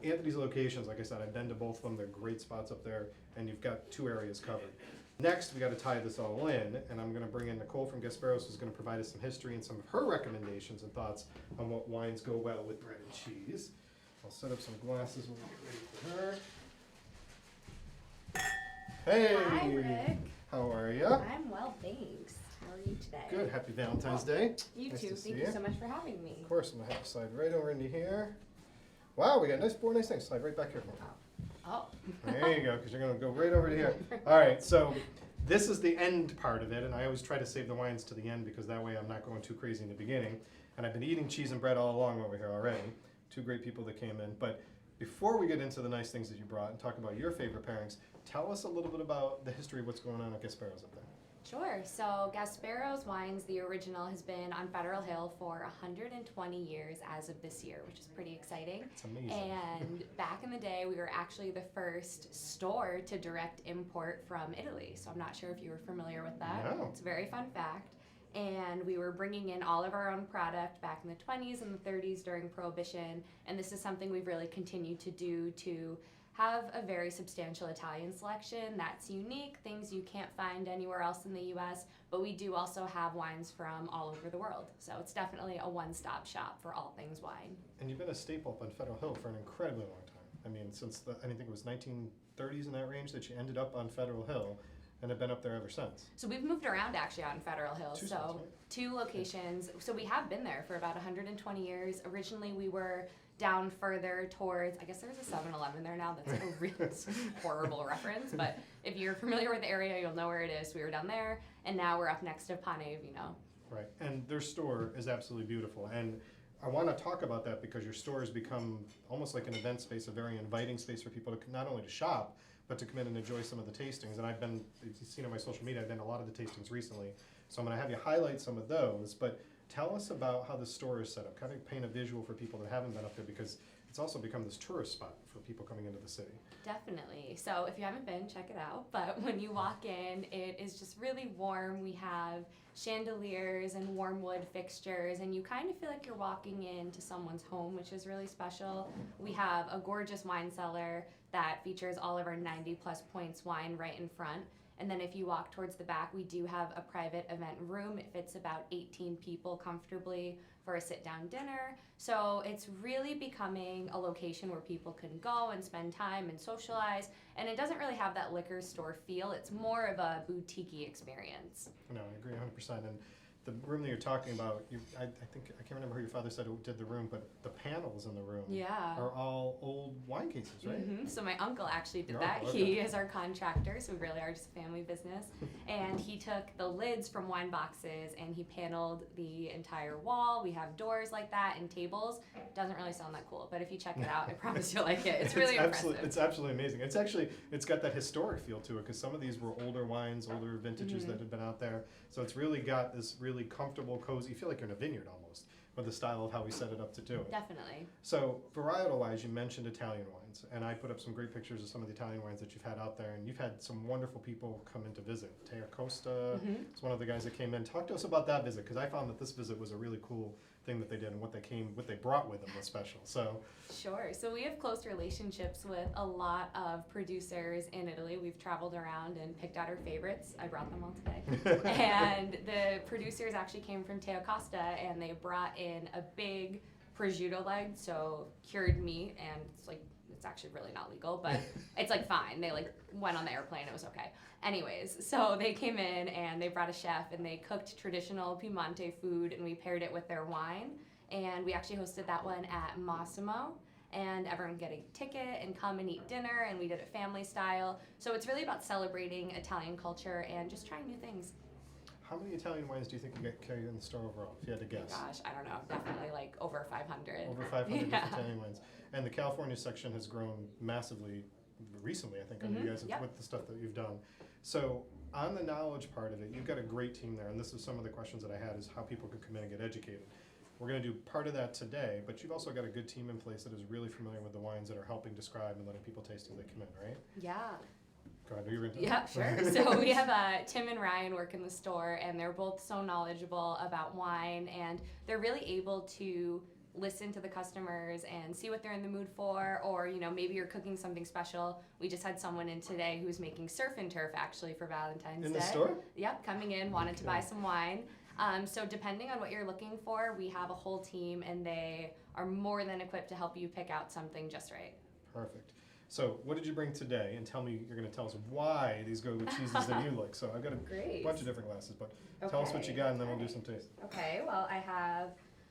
Anthony's locations, like I said, I've been to both of them. They're great spots up there, and you've got 2 areas covered. Next, we got to tie this all in, and I'm going to bring in Nicole from Gasbarro, who's going to provide us some history and some of her recommendations and thoughts on what wines go well with bread and cheese. I'll set up some glasses when we get ready for her. Hey! Hi, Rick. How are you? I'm well, thanks. How are you today? Good. Happy Valentine's Day. You Nice too. to see Thank you so much for having me. Of course, I'm going to have to slide right over into here. Wow, we got nice, 4 nice things. Slide right back here for me. Oh. There you go, because you're going to go right over to here. All right, so this is the end part of it, and I always try to save the wines to the end because that way I'm not going too crazy in the beginning. And I've been eating cheese and bread all along over here already. 2 great people that came in. But before we get into the nice things that you brought and talk about your favorite pairings, tell us a little bit about the history of what's going on at Gasbarro's up there. Sure. So Gasbarro's Wines, the original, has been on Federal Hill for 120 years as of this year, which is pretty exciting. It's amazing. And back in the day, we were actually the first store to direct import from Italy. So I'm not sure if you were familiar with that. No. It's a very fun fact. And we were bringing in all of our own product back in the 20s and the 30s during Prohibition. And this is something we've really continued to do to have a very substantial Italian selection that's unique, things you can't find anywhere else in the US, but we do also have wines from all over the world. So it's definitely a one-stop shop for all things wine. And you've been a staple up on Federal Hill for an incredibly long time. I mean, since I think it was 1930s in that range that you ended up on Federal Hill, and have been up there ever since. So we've moved around actually on Federal Hill. 2 spots, right? 2 locations. So we have been there for about 120 years. Originally we were down further towards, I guess there's a 7-Eleven there now. That's a really horrible reference, but if you're familiar with the area, you'll know where it is. We were down there, and now we're up next to Pane Vino. Right, and their store is absolutely beautiful. And I want to talk about that because your store has become almost like an event space, a very inviting space for people to not only to shop, but to come in and enjoy some of the tastings. And I've been, you've seen on my social media, I've been to a lot of the tastings recently. So I'm going to have you highlight some of those, but tell us about how the store is set up. Kind of paint a visual for people that haven't been up there because it's also become this tourist spot for people coming into the city. Definitely. So if you haven't been, check it out. But when you walk in, it is just really warm. We have chandeliers and warm wood fixtures, and you kind of feel like you're walking into someone's home, which is really special. We have a gorgeous wine cellar that features all of our 90 plus points wine right in front. And then if you walk towards the back, we do have a private event room. It fits about 18 people comfortably for a sit-down dinner. So it's really becoming a location where people can go and spend time and socialize. And it doesn't really have that liquor store feel. It's more of a boutique-y experience. No, I agree 100%. And the room that you're talking about, I think, I can't remember who your father said who did the room, but the panels in the room are all old wine cases, right? Mm-hmm. So my uncle actually did Your that. uncle, okay. He is our contractor, so we really are just a family business. And he took the lids from wine boxes and he paneled the entire wall. We have doors like that and tables. Doesn't really sound that cool, but if you check it out, I promise you'll like it. It's really impressive. It's absolutely amazing. It's got that historic feel to it because some of these were older wines, older vintages that had been out there. So it's really got this really comfortable, cozy, you feel like you're in a vineyard almost, with the style of how we set it up to do it. Definitely. So varietal-wise, you mentioned Italian wines, and I put up some great pictures of some of the Italian wines that you've had out there, and you've had some wonderful people come in to visit. Teo Costa is one of the guys that came in. Talk to us about that visit, because I found that this visit was a really cool thing that they did, and what they brought with them was special. So Sure. So we have close relationships with a lot of producers in Italy. We've traveled around and picked out our favorites. I brought them all today. And the producers actually came from Teo Costa, and they brought in a big prosciutto leg, so cured meat, and it's actually really not legal, but it's like fine. They went on the airplane, it was okay. Anyways, so they came in and they brought a chef and they cooked traditional Piemonte food and we paired it with their wine. And we actually hosted that one at Massimo, and everyone get a ticket and come and eat dinner, and we did it family style. So it's really about celebrating Italian culture and just trying new things. how many Italian wines do you think you get carried in the store overall, if you had to guess? Gosh, I don't know. Definitely over 500. Over 500 Italian wines. And the California section has grown massively recently, I think, under you guys with the stuff that you've done. So on the knowledge part of it, you've got a great team there, and this is some of the questions that I had is how people could come in and get educated. We're going to do part of that today, but you've also got a good team in place that is really familiar with the wines that are helping describe and letting people taste as they come in, right? Yeah. Go ahead, you're into Yeah, sure. So we have Tim and Ryan work in the store, and they're both so knowledgeable about wine, and they're really able to listen to the customers and see what they're in the mood for, or maybe you're cooking something special. We just had someone in today who's making surf and turf actually for Valentine's Day. In the store? Yep, coming in, wanted to buy some wine. So depending on what you're looking for, we have a whole team, and they are more than equipped to help you pick out something just right. Perfect. So what did you bring today? And tell me, you're going to tell us why these go with cheeses that you like. So I've got a bunch of different glasses, but tell us what you got, and then we'll do some taste. Okay, well, I have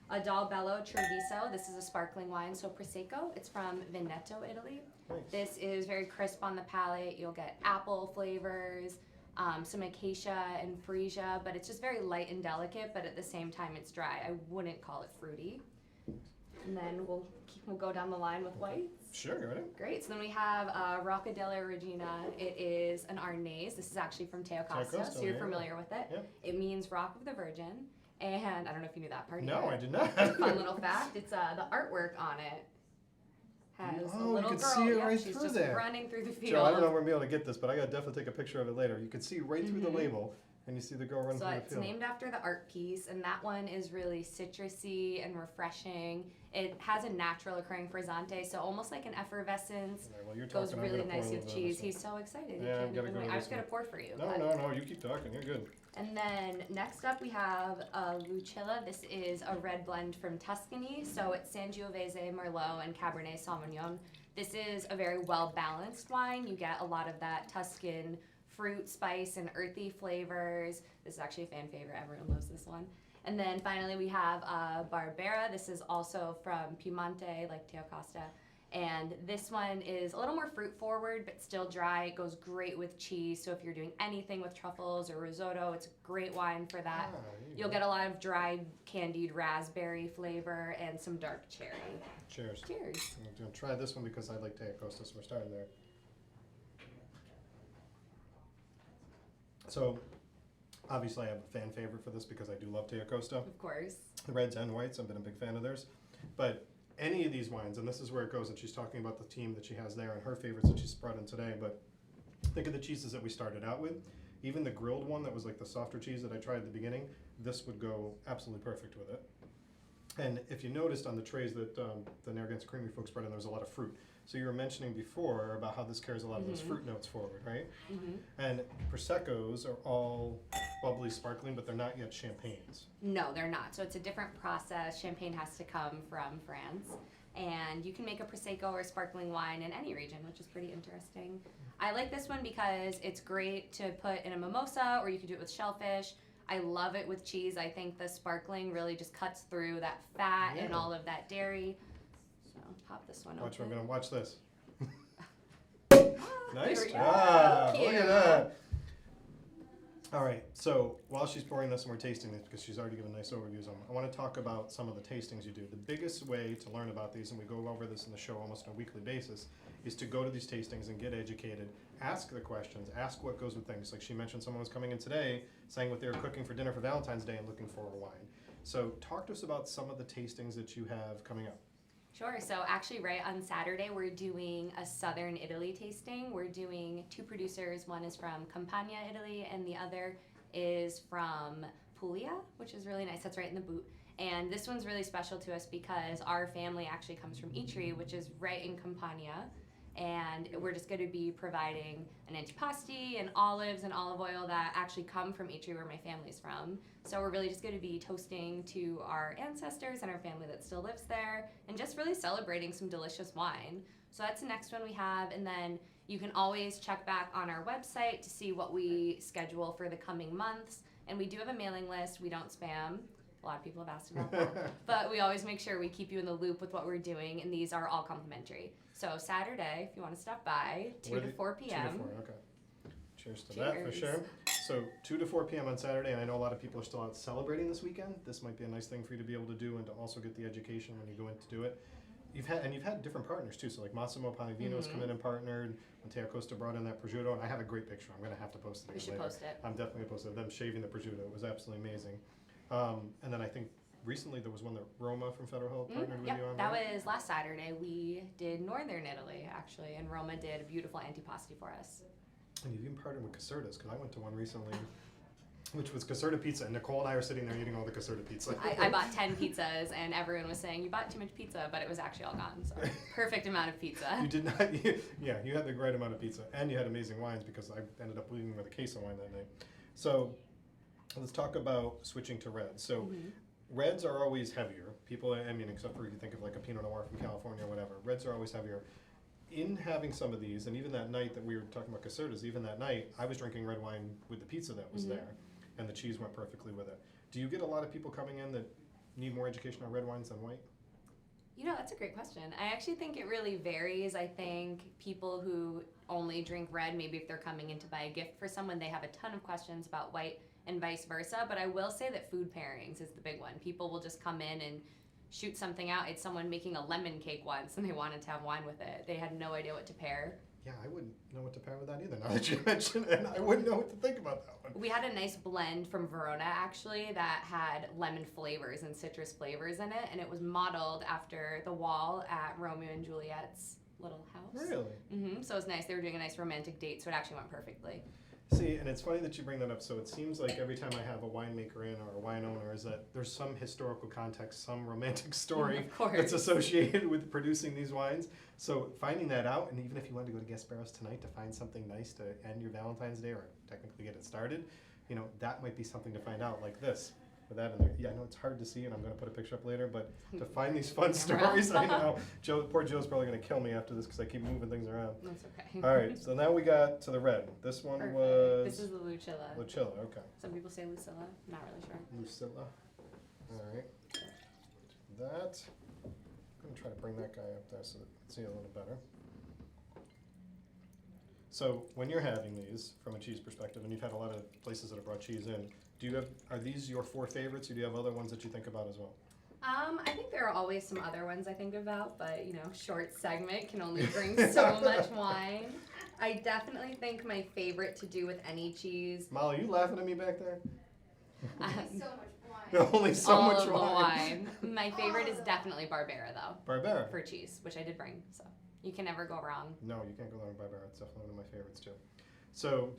a Dal Bello Treviso. This is a sparkling wine, so Prosecco. It's from Veneto, Italy. Nice. This is very crisp on the palate. You'll get apple flavors, some acacia and freesia, but it's just very light and delicate, but at the same time it's dry. I wouldn't call it fruity. And then we'll go down the line with whites. Sure, go ahead. Great. So then we have Rocca della Regina. It is an Arnese. This is actually from Teo Costa, so you're familiar with it. Yep. It means Rock of the Virgin. And I don't know if you knew that part. No, either. I did not. Fun little fact. It's the artwork on it has a little you can girl. see it yep, right she's through just there. running through the field. Joe, I don't know if we're going to be able to get this, but I got to definitely take a picture of it later. You can see right through the label, and you see the girl running So through the it's field. named after the art piece, and that one is really citrusy and refreshing. It has a natural occurring frizzante, so almost like an effervescence. Yeah, well, you're Goes talking, I'm really gonna pour nice a with little bit of cheese. this He's so excited. Yeah, He I'm gonna can't go even with wait. I was this going one. to pour for you. No, but- no, you keep talking. You're good. And then next up we have Lucilla. This is a red blend from Tuscany. So it's Sangiovese, Merlot, and Cabernet Sauvignon. This is a very well-balanced wine. You get a lot of that Tuscan fruit, spice, and earthy flavors. This is actually a fan favorite. Everyone loves this one. And then finally we have Barbera. This is also from Piemonte, like Teo Costa. And this one is a little more fruit forward, but still dry. It goes great with cheese. So if you're doing anything with truffles or risotto, it's a great wine for that. You'll get a lot of dried candied raspberry flavor and some dark cherry. Cheers. Cheers. I'm going to try this one because I like Teo Costa, so we're starting there. So, obviously I have a fan favorite for this because I do love Teo Costa. Of course. The reds and whites, I've been a big fan of theirs. But any of these wines, and this is where it goes, and she's talking about the team that she has there and her favorites that she's brought in today, but think of the cheeses that we started out with. Even the grilled one that was like the softer cheese that I tried at the beginning, this would go absolutely perfect with it. And if you noticed on the trays that the Narragansett Creamery folks brought in, there was a lot of fruit. So you were mentioning before about how this carries a lot of those fruit notes forward, right? And Proseccos are all bubbly, sparkling, but they're not yet champagnes. No, they're not. So it's a different process. Champagne has to come from France. And you can make a Prosecco or sparkling wine in any region, which is pretty interesting. I like this one because it's great to put in a mimosa, or you could do it with shellfish. I love it with cheese. I think the sparkling really just cuts through that fat and all of that dairy. So pop this one Watch, open. I'm going to watch this. There Nice we go. job. Look Cute. at that. All right, so while she's pouring this and we're tasting this, because she's already given nice overviews on them, I want to talk about some of the tastings you do. The biggest way to learn about these, and we go over this in the show almost on a weekly basis, is to go to these tastings and get educated, ask the questions, ask what goes with things. Like she mentioned, someone was coming in today saying what they were cooking for dinner for Valentine's Day and looking for a wine. So talk to us about some of the tastings that you have coming up. Sure. So actually, right on Saturday, we're doing a Southern Italy tasting. We're doing two producers. One is from Campania, Italy, and the other is from Puglia, which is really nice. That's right in the boot. And this one's really special to us because our family actually comes from Itri, which is right in Campania. And we're just going to be providing an antipasti and olives and olive oil that actually come from Itri, where my family's from. So we're really just going to be toasting to our ancestors and our family that still lives there, and just really celebrating some delicious wine. So that's the next one we have, and then you can always check back on our website to see what we schedule for the coming months. And we do have a mailing list. We don't spam. A lot of people have asked about that. But we always make sure we keep you in the loop with what we're doing, and these are all complimentary. So Saturday, if you want to stop by, 2 to 4 p.m. 2 to 4, okay. Cheers to that for sure. So 2 to 4 p.m. on Saturday, and I know a lot of people are still out celebrating this weekend. This might be a nice thing for you to be able to do and to also get the education when you go in to do it. You've had different partners too, so like Massimo Pallavino's come in and partnered, when Teo Costa brought in that prosciutto, and I have a great picture. I'm going to have to post it We should later. post it. I'm definitely going to post it of them shaving the prosciutto. It was absolutely amazing. And then I think recently there was one that Roma from Federal Hill partnered with you on. That right? was last Saturday. We did Northern Italy, actually, and Roma did a beautiful antipasti for us. And you've even partnered with Caserta's, because I went to one recently which was Caserta pizza, and Nicole and I are sitting there eating all the Caserta pizza. I bought 10 pizzas, and everyone was saying, you bought too much pizza, but it was actually all gone, so perfect amount of pizza. You did not, yeah, you had the right amount of pizza, and you had amazing wines because I ended up leaving with a case of wine that night. So let's talk about switching to reds. So reds are always heavier. People, I mean, except for if you think of like a Pinot Noir from California or whatever, reds are always heavier. In having some of these, and even that night that we were talking about Casertas, even that night, I was drinking red wine with the pizza that was there, and the cheese went perfectly with it. Do you get a lot of people coming in that need more education on red wines than white? You know, that's a great question. I actually think it really varies. I think people who only drink red, maybe if they're coming in to buy a gift for someone, they have a ton of questions about white and vice versa. But I will say that food pairings is the big one. People will just come in and shoot something out. It's someone making a lemon cake once and they wanted to have wine with it. They had no idea what to pair. Yeah, I wouldn't know what to pair with that either, now that you mention it, and I wouldn't know what to think about that one. We had a nice blend from Verona, actually, that had lemon flavors and citrus flavors in it, and it was modeled after the wall at Romeo and Juliet's little house. Really? So it was nice. They were doing a nice romantic date, so it actually went perfectly. See, and it's funny that you bring that up. So it seems like every time I have a winemaker in or a wine owner, is that there's some historical context, some romantic story Of course. that's associated with producing these wines. So finding that out, and even if you wanted to go to Gasbarro's tonight to find something nice to end your Valentine's Day or technically get it started, you know, that might be something to find out, like this. With that in there. Yeah, I know it's hard to see, and I'm going to put a picture up later, but to find these fun stories, I know. Poor Joe's probably going to kill me after this because I keep moving things around. That's okay. All right, so now we got to the red. This one Perfect. was... This is the Lucilla. Lucilla, okay. Some people say Lucilla. Not really sure. Lucilla. All right. That. I'm going to try to bring that guy up there so that you can see a little better. So when you're having these from a cheese perspective, and you've had a lot of places that have brought cheese in, are these your 4 favorites, or do you have other ones that you think about as well? I think there are always some other ones I think about, but you know, short segment can only bring so much wine. I definitely think my favorite to do with any cheese. Molly, are you laughing at me back there? So much wine. Only so all much of the wine. My favorite is definitely Barbera though. Barbera. For cheese, which I did bring, so you can never go wrong. No, you can't go wrong with Barbera. It's definitely one of my favorites too. So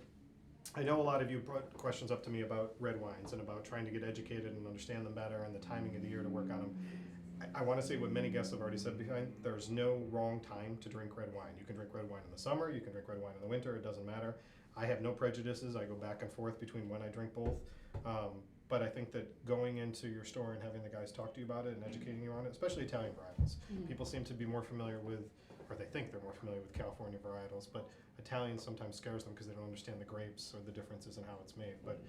I know a lot of you brought questions up to me about red wines and about trying to get educated and understand them better and the timing of the year to work on them. I want to say what many guests have already said behind, there's no wrong time to drink red wine. You can drink red wine in the summer, you can drink red wine in the winter, it doesn't matter. I have no prejudices, I go back and forth between when I drink both. But I think that going into your store and having the guys talk to you about it and educating you on it, especially Italian varietals. People seem to be more familiar with, or they think they're more familiar with California varietals, but Italian sometimes scares them because they don't understand the grapes or the differences in how it's made. But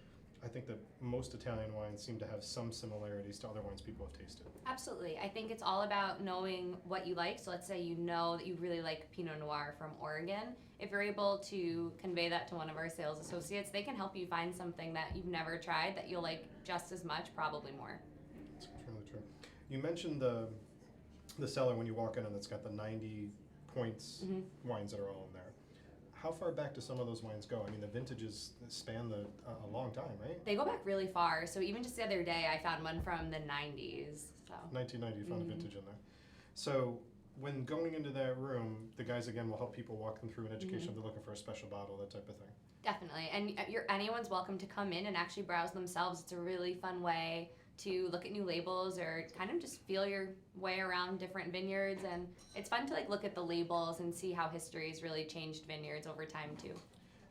I think that most Italian wines seem to have some similarities to other wines people have tasted. Absolutely. I think it's all about knowing what you like. So let's say you know that you really like Pinot Noir from Oregon. If you're able to convey that to one of our sales associates, they can help you find something that you've never tried that you'll like just as much, probably more. That's really true. You mentioned the cellar when you walk in and it's got the 90 points wines that are all in there. How far back do some of those wines go? I mean, the vintages span a long time, right? They go back really far. So even just the other day, I found one from the 90s. So 1990, you found a vintage in there. So when going into that room, the guys again will help people walk them through an education if they're looking for a special bottle, that type of thing. Definitely. And anyone's welcome to come in and actually browse themselves. It's a really fun way to look at new labels or kind of just feel your way around different vineyards, and it's fun to like look at the labels and see how history has really changed vineyards over time too.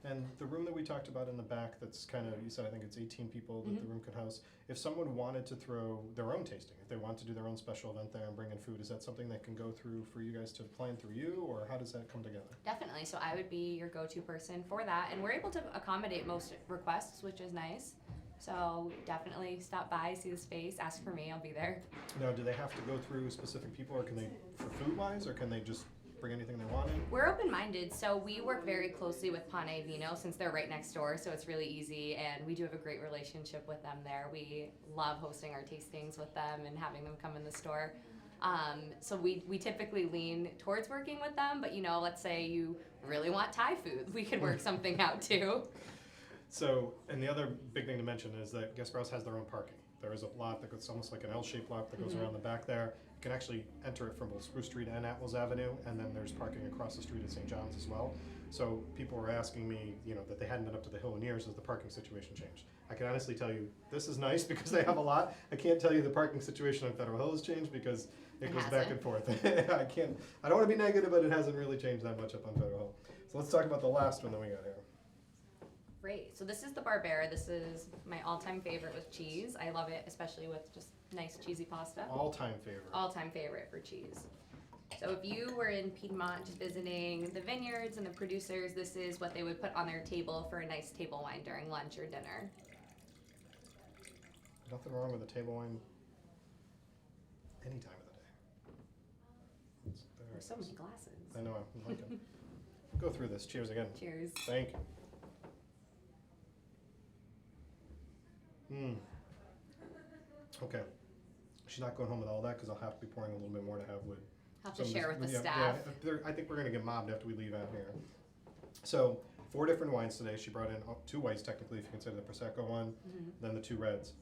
And the room that we talked about in the back, that's kind of, you said I think it's 18 people that the room could house. If someone wanted to throw their own tasting, if they want to do their own special event there and bring in food, is that something that can go through for you guys to plan through you, or how does that come together? Definitely. So I would be your go-to person for that, and we're able to accommodate most requests, which is nice. So definitely stop by, see the space, ask for me, I'll be there. Now, do they have to go through specific people, or can they, for food-wise, or can they just bring anything they want in? We're open-minded, so we work very closely with Pane Vino since they're right next door, so it's really easy, and we do have a great relationship with them there. We love hosting our tastings with them and having them come in the store. So we typically lean towards working with them, but you know, let's say you really want Thai food, we could work something out too. So, and the other big thing to mention is that Gasbarro's has their own parking. There is a lot that goes almost like an L-shaped lot that goes around the back there. can actually enter it from both Spruce Street and Atwells Avenue, and then there's parking across the street at St. John's as well. So people were asking me, that they hadn't been up to the hill in years as the parking situation changed. I can honestly tell you, this is nice because they have a lot. I can't tell you the parking situation on Federal Hill has changed because it goes back and forth. I don't want to be negative, but it hasn't really changed that much up on Federal Hill. So let's talk about the last one that we got here. Great. So this is the Barbera. This is my all-time favorite with cheese. I love it, especially with just nice cheesy pasta. All-time favorite. All-time favorite for cheese. So if you were in Piedmont just visiting the vineyards and the producers, this is what they would put on their table for a nice table wine during lunch or dinner. Nothing wrong with a table wine any time of the day. There's so many glasses. I know, I like it. Go through this. Cheers again. Cheers. Thank you. Okay. She's not going home with all that because I'll have to be pouring a little bit more to have with. Have to share with the staff. Yeah, I think we're going to get mobbed after we leave out here. So 4 different wines today. She brought in 2 whites technically, if you consider the Prosecco one, then the 2 reds.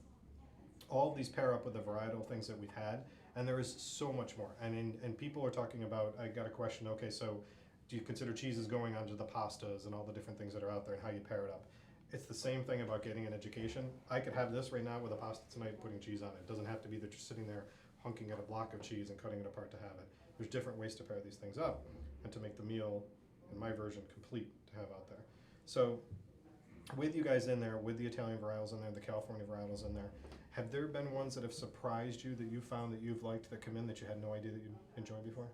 All of these pair up with the varietal things that we've had, and there is so much more. And people are talking about. I got a question. Okay, so do you consider cheeses going onto the pastas and all the different things that are out there and how you pair it up? It's the same thing about getting an education. I could have this right now with a pasta tonight, putting cheese on it. It doesn't have to be that you're sitting there hunking at a block of cheese and cutting it apart to have it. There's different ways to pair these things up and to make the meal, in my version, complete to have out there. So with you guys in there, with the Italian varietals in there, the California varietals in there, have there been ones that have surprised you that you found that you've liked that come in that you had no idea that you enjoyed before?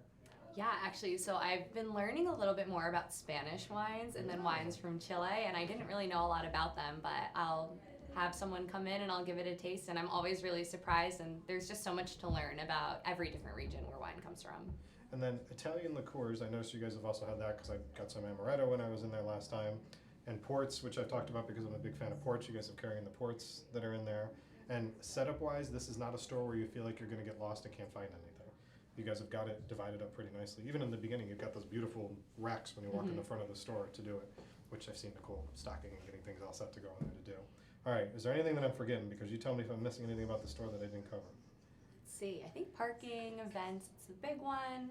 Yeah, actually, so I've been learning a little bit more about Spanish wines and then wines from Chile, and I didn't really know a lot about them, but I'll have someone come in and I'll give it a taste, and I'm always really surprised, and there's just so much to learn about every different region where wine comes from. And then Italian liqueurs, I noticed you guys have also had that because I got some amaretto when I was in there last time, and ports, which I've talked about because I'm a big fan of ports. You guys have carrying the ports that are in there. And setup-wise, this is not a store where you feel like you're going to get lost and can't find anything. You guys have got it divided up pretty nicely. Even in the beginning, you've got those beautiful racks when you walk in the front of the store to do it, which I've seen Nicole stocking and getting things all set to go in there to do. All right, is there anything that I'm forgetting? Because you tell me if I'm missing anything about the store that I didn't cover. Let's see, I think parking, events, it's the big one.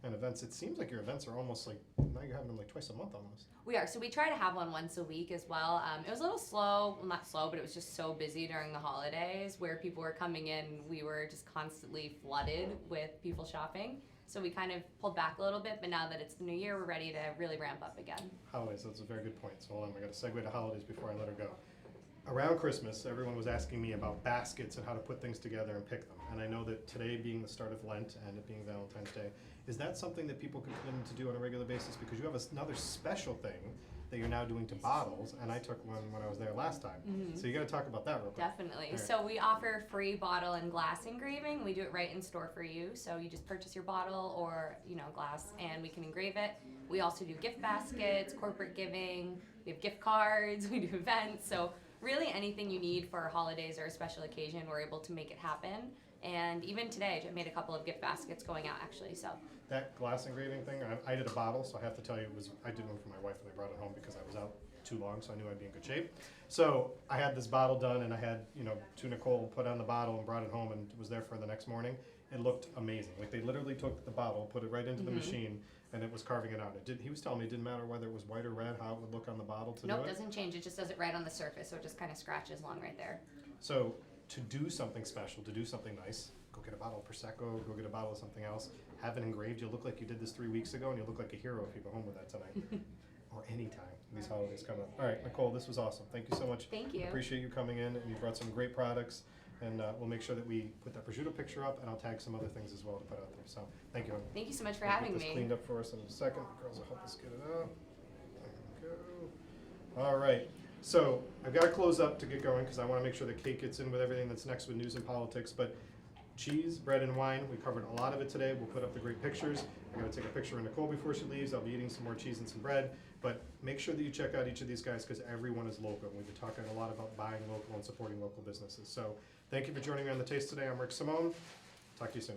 And events, it seems like your events are almost like, now you're having them like twice a month almost. We are, so we try to have one once a week as well. It was a little slow, well not slow, but it was just so busy during the holidays where people were coming in, we were just constantly flooded with people shopping. So we kind of pulled back a little bit, but now that it's the new year, we're ready to really ramp up again. Holidays, that's a very good point. So hold on, I got to segue to holidays before I let her go. Around Christmas, everyone was asking me about baskets and how to put things together and pick them. And I know that today being the start of Lent and it being Valentine's Day, is that something that people can come in to do on a regular basis? Because you have another special thing that you're now doing to bottles, and I took one when I was there last time. So you got to talk about that real quick. Definitely. Right. So we offer free bottle and glass engraving. We do it right in store for you. So you just purchase your bottle or glass, and we can engrave it. We also do gift baskets, corporate giving. We have gift cards. We do events. So really anything you need for holidays or a special occasion, we're able to make it happen. And even today, I made a couple of gift baskets going out actually. So that glass engraving thing, I did a bottle, so I have to tell you, I did one for my wife and I brought it home because I was out too long, so I knew I'd be in good shape. So I had this bottle done, and I had to Nicole put on the bottle and brought it home, and it was there for the next morning. It looked amazing. Like they literally took the bottle, put it right into the machine, and it was carving it out. He was telling me it didn't matter whether it was white or red, how it would look on the bottle to do it. Nope, doesn't change. It just does it right on the surface, so it just kind of scratches along right there. So to do something special, to do something nice, go get a bottle of Prosecco, go get a bottle of something else, have it engraved. You'll look like you did this 3 weeks ago, and you'll look like a hero if you go home with that tonight. Or anytime these holidays come up. All right, Nicole, this was awesome. Thank you so much. Thank you. Appreciate you coming in, and you brought some great products. And we'll make sure that we put that prosciutto picture up, and I'll tag some other things as well to put out there. So thank you. Thank you so much for We'll having get this me. cleaned up for us in a second. The girls will help us get it out. There we go. All right. So I've got to close up to get going because I want to make sure that Kate gets in with everything that's next with news and politics. But cheese, bread, and wine, we covered a lot of it today. We'll put up the great pictures. I got to take a picture of Nicole before she leaves. I'll be eating some more cheese and some bread. But make sure that you check out each of these guys because everyone is local. We've been talking a lot about buying local and supporting local businesses. So thank you for joining me on The Taste today. I'm Rick Simone. Talk to you soon.